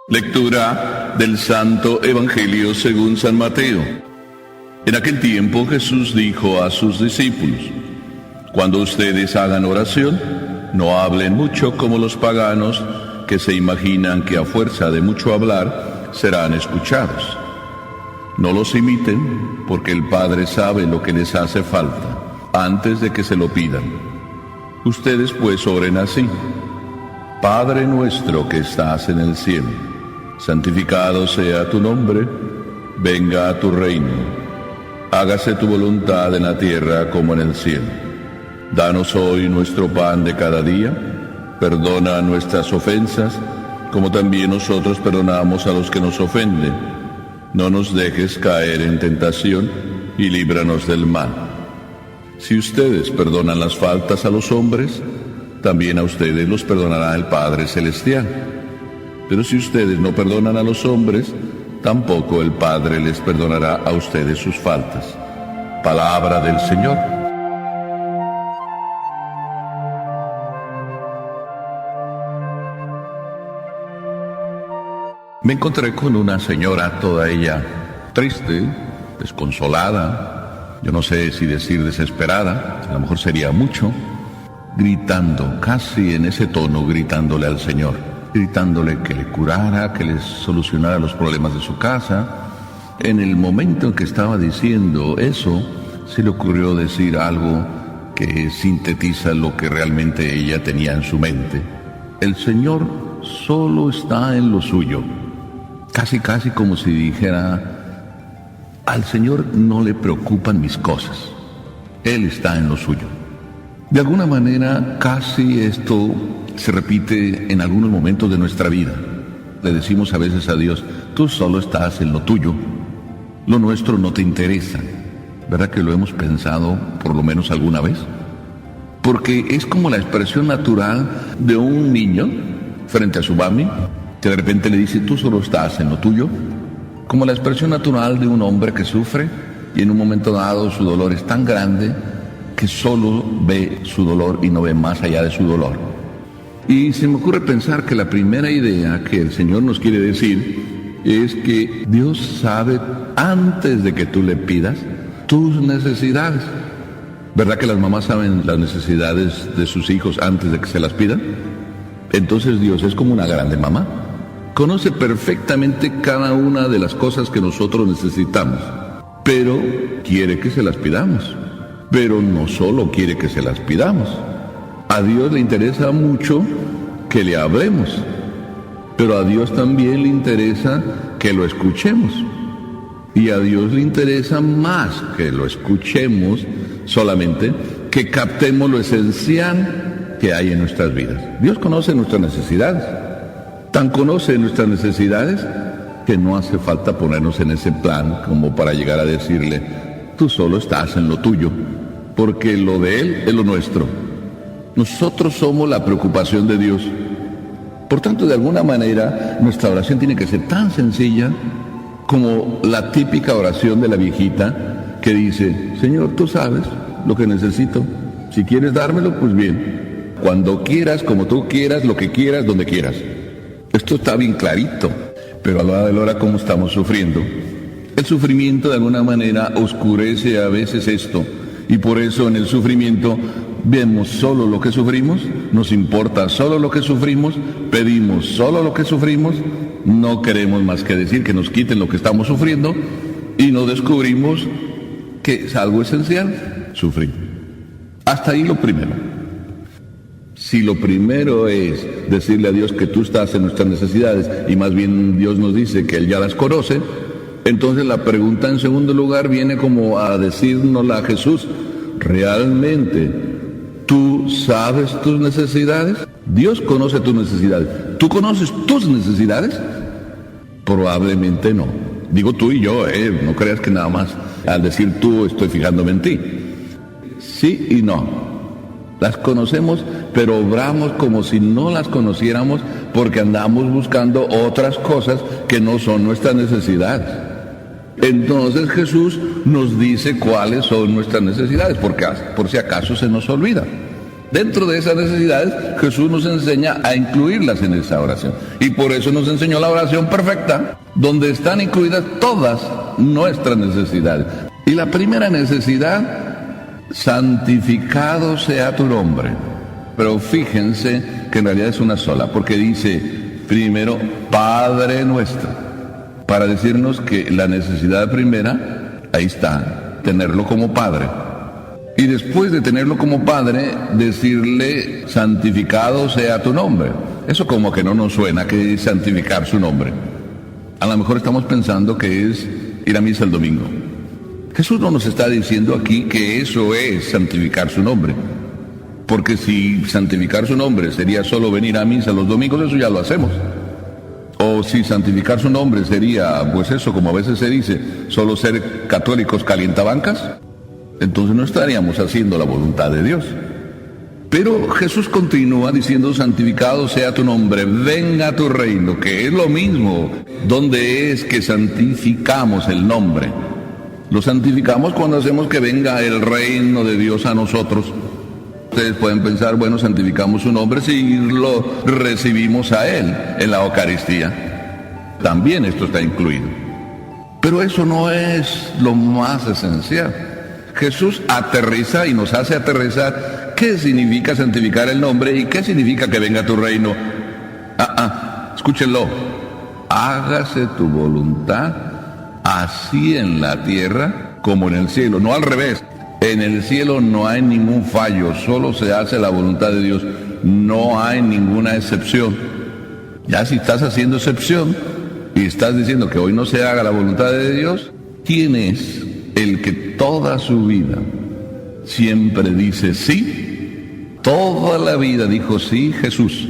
Lectura del Santo Evangelio según San Mateo. En aquel tiempo Jesús dijo a sus discípulos: cuando ustedes hagan oración, no hablen mucho como los paganos, que se imaginan que a fuerza de mucho hablar serán escuchados. No los imiten, porque el Padre sabe lo que les hace falta, antes de que se lo pidan. Ustedes pues oren así: Padre nuestro que estás en el cielo, santificado sea tu nombre, venga a tu reino, hágase tu voluntad en la tierra como en el cielo. Danos hoy nuestro pan de cada día, perdona nuestras ofensas, como también nosotros perdonamos a los que nos ofenden. No nos dejes caer en tentación, y líbranos del mal. Si ustedes perdonan las faltas a los hombres, también a ustedes los perdonará el Padre Celestial. Pero si ustedes no perdonan a los hombres, tampoco el Padre les perdonará a ustedes sus faltas. Palabra del Señor. Me encontré con una señora, toda ella triste, desconsolada, yo no sé si decir desesperada, a lo mejor sería mucho, gritando, casi en ese tono, gritándole al Señor, gritándole que le curara, que le solucionara los problemas de su casa. En el momento en que estaba diciendo eso, se le ocurrió decir algo que sintetiza lo que realmente ella tenía en su mente. El Señor solo está en lo suyo. Casi como si dijera: al Señor no le preocupan mis cosas, Él está en lo suyo. De alguna manera, casi esto se repite en algunos momentos de nuestra vida. Le decimos a veces a Dios: tú solo estás en lo tuyo, lo nuestro no te interesa. ¿Verdad que lo hemos pensado por lo menos alguna vez? Porque es como la expresión natural de un niño frente a su mami, que de repente le dice: tú solo estás en lo tuyo. Como la expresión natural de un hombre que sufre y en un momento dado su dolor es tan grande que solo ve su dolor y no ve más allá de su dolor. Y se me ocurre pensar que la primera idea que el Señor nos quiere decir es que Dios sabe, antes de que tú le pidas, tus necesidades. ¿Verdad que las mamás saben las necesidades de sus hijos antes de que se las pidan? Entonces Dios es como una grande mamá. Conoce perfectamente cada una de las cosas que nosotros necesitamos, pero quiere que se las pidamos. Pero no solo quiere que se las pidamos. A Dios le interesa mucho que le hablemos, pero a Dios también le interesa que lo escuchemos. Y a Dios le interesa más que lo escuchemos solamente, que captemos lo esencial que hay en nuestras vidas. Dios conoce nuestras necesidades. Tan conoce nuestras necesidades que no hace falta ponernos en ese plan como para llegar a decirle: tú solo estás en lo tuyo, porque lo de Él es lo nuestro. Nosotros somos la preocupación de Dios. Por tanto, de alguna manera, nuestra oración tiene que ser tan sencilla como la típica oración de la viejita que dice: Señor, tú sabes lo que necesito. Si quieres dármelo, pues bien. Cuando quieras, como tú quieras, lo que quieras, donde quieras. Esto está bien clarito, pero a la hora de la hora, ¿cómo estamos sufriendo? El sufrimiento de alguna manera oscurece a veces esto, y por eso en el sufrimiento vemos solo lo que sufrimos, nos importa solo lo que sufrimos, pedimos solo lo que sufrimos, no queremos más que decir que nos quiten lo que estamos sufriendo, y no descubrimos que es algo esencial, sufrir. Hasta ahí lo primero. Si lo primero es decirle a Dios que tú estás en nuestras necesidades, y más bien Dios nos dice que Él ya las conoce, entonces la pregunta en segundo lugar viene como a decírnosla a Jesús: ¿realmente tú sabes tus necesidades? Dios conoce tus necesidades. ¿Tú conoces tus necesidades? Probablemente no. Digo tú y yo, no creas que nada más al decir tú estoy fijándome en ti. Sí y no. Las conocemos, pero obramos como si no las conociéramos, porque andamos buscando otras cosas que no son nuestras necesidades. Entonces Jesús nos dice cuáles son nuestras necesidades, porque por si acaso se nos olvida. Dentro de esas necesidades, Jesús nos enseña a incluirlas en esa oración. Y por eso nos enseñó la oración perfecta, donde están incluidas todas nuestras necesidades. Y la primera necesidad, santificado sea tu nombre. Pero fíjense que en realidad es una sola, porque dice primero, Padre nuestro, para decirnos que la necesidad primera, ahí está, tenerlo como Padre. Y después de tenerlo como Padre, decirle, santificado sea tu nombre. Eso como que no nos suena, que es santificar su nombre. A lo mejor estamos pensando que es ir a misa el domingo. Jesús no nos está diciendo aquí que eso es santificar su nombre. Porque si santificar su nombre sería solo venir a misa los domingos, eso ya lo hacemos. O si santificar su nombre sería, pues eso, como a veces se dice, solo ser católicos calientabancas, entonces no estaríamos haciendo la voluntad de Dios. Pero Jesús continúa diciendo, santificado sea tu nombre, venga tu reino, que es lo mismo. ¿Dónde es que santificamos el nombre? Lo santificamos cuando hacemos que venga el reino de Dios a nosotros. Ustedes pueden pensar, bueno, santificamos su nombre si lo recibimos a Él en la Eucaristía. También esto está incluido. Pero eso no es lo más esencial. Jesús aterriza y nos hace aterrizar qué significa santificar el nombre y qué significa que venga tu reino. Escúchenlo. Hágase tu voluntad así en la tierra como en el cielo, no al revés. En el cielo no hay ningún fallo, solo se hace la voluntad de Dios, no hay ninguna excepción. Ya si estás haciendo excepción y estás diciendo que hoy no se haga la voluntad de Dios, ¿quién es el que toda su vida siempre dice sí? Toda la vida dijo sí Jesús,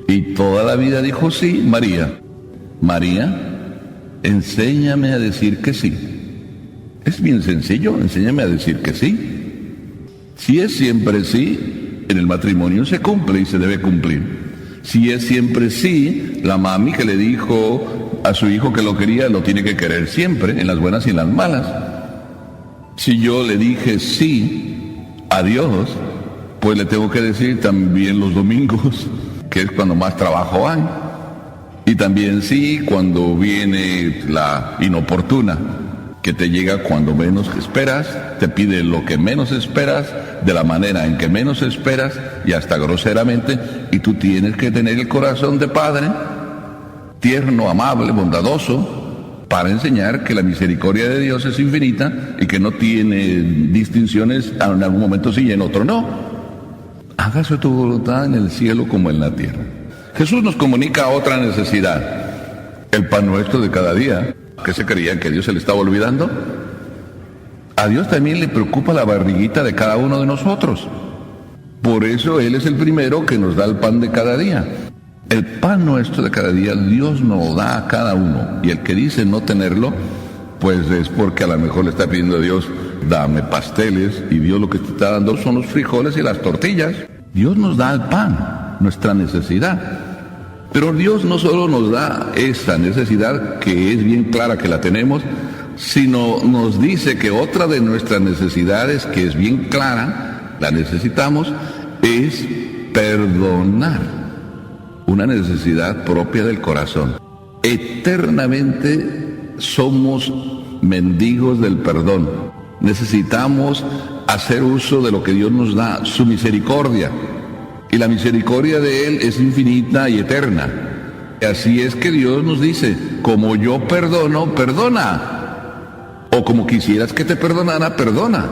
y toda la vida dijo sí María. María, enséñame a decir que sí. Es bien sencillo, enséñame a decir que sí. Si es siempre sí, en el matrimonio se cumple y se debe cumplir. Si es siempre sí, la mami que le dijo a su hijo que lo quería, lo tiene que querer siempre, en las buenas y en las malas. Si yo le dije sí a Dios, pues le tengo que decir también los domingos, que es cuando más trabajo hay. Y también sí cuando viene la inoportuna, que te llega cuando menos esperas, te pide lo que menos esperas, de la manera en que menos esperas y hasta groseramente, y tú tienes que tener el corazón de padre, tierno, amable, bondadoso, para enseñar que la misericordia de Dios es infinita y que no tiene distinciones, en algún momento sí y en otro no. Hágase tu voluntad en el cielo como en la tierra. Jesús nos comunica otra necesidad, el pan nuestro de cada día. ¿Qué se creían? ¿Que Dios se le estaba olvidando? A Dios también le preocupa la barriguita de cada uno de nosotros. Por eso Él es el primero que nos da el pan de cada día. El pan nuestro de cada día Dios nos da a cada uno. Y el que dice no tenerlo, pues es porque a lo mejor le está pidiendo a Dios, dame pasteles, y Dios lo que te está dando son los frijoles y las tortillas. Dios nos da el pan, nuestra necesidad. Pero Dios no solo nos da esa necesidad, que es bien clara que la tenemos, sino nos dice que otra de nuestras necesidades, que es bien clara, la necesitamos, es perdonar. Una necesidad propia del corazón. Eternamente somos mendigos del perdón. Necesitamos hacer uso de lo que Dios nos da, su misericordia. Y la misericordia de Él es infinita y eterna. Y así es que Dios nos dice, como yo perdono, perdona. O como quisieras que te perdonara, perdona.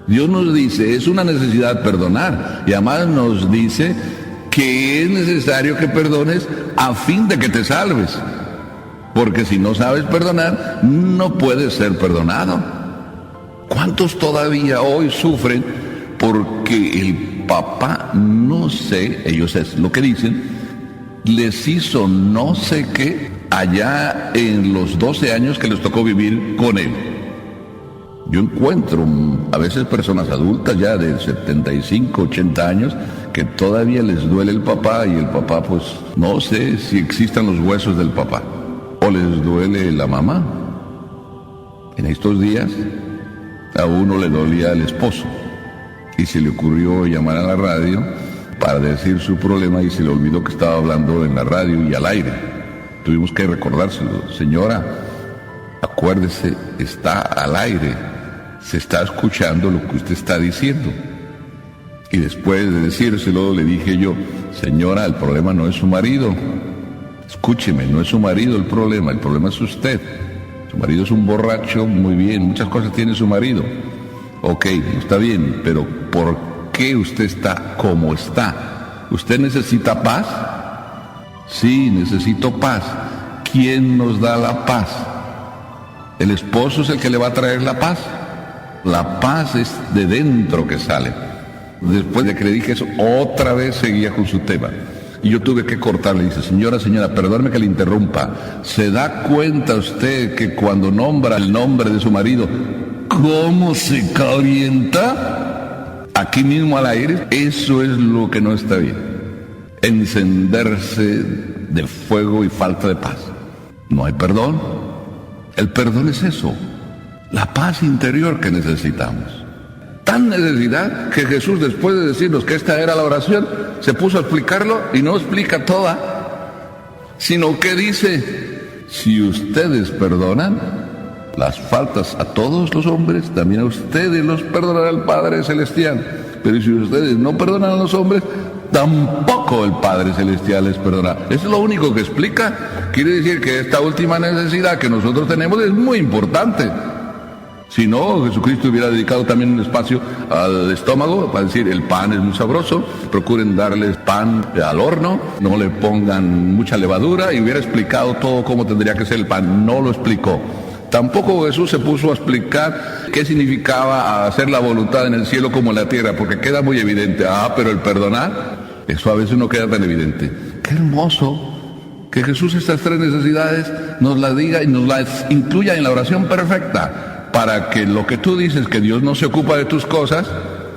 Dios nos dice, es una necesidad perdonar. Y además nos dice que es necesario que perdones a fin de que te salves. Porque si no sabes perdonar, no puedes ser perdonado. ¿Cuántos todavía hoy sufren porque el papá, no sé, ellos es lo que dicen, les hizo no sé qué allá en los 12 años que les tocó vivir con él? Yo encuentro a veces personas adultas ya de 75, 80 años que todavía les duele el papá, y el papá pues no sé si existan los huesos del papá, o les duele la mamá. En estos días a uno le dolía el esposo y se le ocurrió llamar a la radio para decir su problema y se le olvidó que estaba hablando en la radio y al aire. Tuvimos que recordárselo. Señora, acuérdese, está al aire, se está escuchando lo que usted está diciendo. Y después de decírselo le dije yo, señora, el problema no es su marido. Escúcheme, no es su marido el problema es usted. Su marido es un borracho, muy bien, muchas cosas tiene su marido. Ok, está bien, pero ¿por qué usted está como está? ¿Usted necesita paz? Sí, necesito paz. ¿Quién nos da la paz? ¿El esposo es el que le va a traer la paz? La paz es de dentro que sale. Después de que le dije eso, otra vez seguía con su tema. Y yo tuve que cortarle. Dice, señora, perdóneme que le interrumpa. ¿Se da cuenta usted que cuando nombra el nombre de su marido, cómo se calienta? Aquí mismo al aire. Eso es lo que no está bien. Encenderse de fuego y falta de paz. No hay perdón. El perdón es eso. La paz interior que necesitamos. Tan necesidad que Jesús, después de decirnos que esta era la oración, se puso a explicarlo y no explica toda, sino que dice, si ustedes perdonan las faltas a todos los hombres, también a ustedes los perdonará el Padre Celestial. Pero si ustedes no perdonan a los hombres, tampoco el Padre Celestial les perdonará. Eso es lo único que explica. Quiere decir que esta última necesidad que nosotros tenemos es muy importante. Si no, Jesucristo hubiera dedicado también un espacio al estómago para decir, el pan es muy sabroso, procuren darles pan al horno, no le pongan mucha levadura, y hubiera explicado todo cómo tendría que ser el pan. No lo explicó. Tampoco Jesús se puso a explicar qué significaba hacer la voluntad en el cielo como en la tierra, porque queda muy evidente. Pero el perdonar, eso a veces no queda tan evidente. Qué hermoso que Jesús estas tres necesidades nos las diga y nos las incluya en la oración perfecta, para que lo que tú dices, que Dios no se ocupa de tus cosas,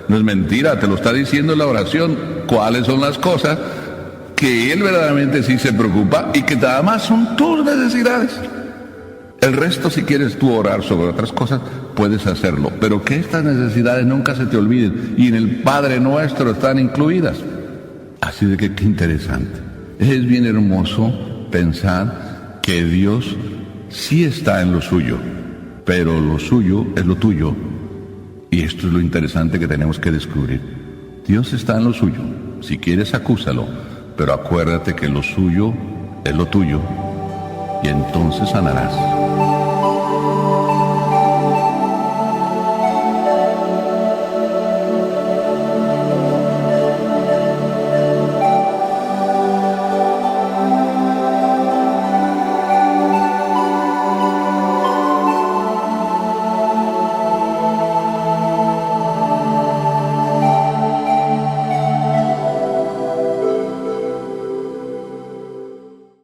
no es mentira, te lo está diciendo en la oración, cuáles son las cosas que Él verdaderamente sí se preocupa y que nada más son tus necesidades. El resto, si quieres tú orar sobre otras cosas, puedes hacerlo, pero que estas necesidades nunca se te olviden, y en el Padre Nuestro están incluidas. Así de que qué interesante. Es bien hermoso pensar que Dios sí está en lo suyo, pero lo suyo es lo tuyo. Y esto es lo interesante que tenemos que descubrir. Dios está en lo suyo. Si quieres, acúsalo, pero acuérdate que lo suyo es lo tuyo, y entonces sanarás.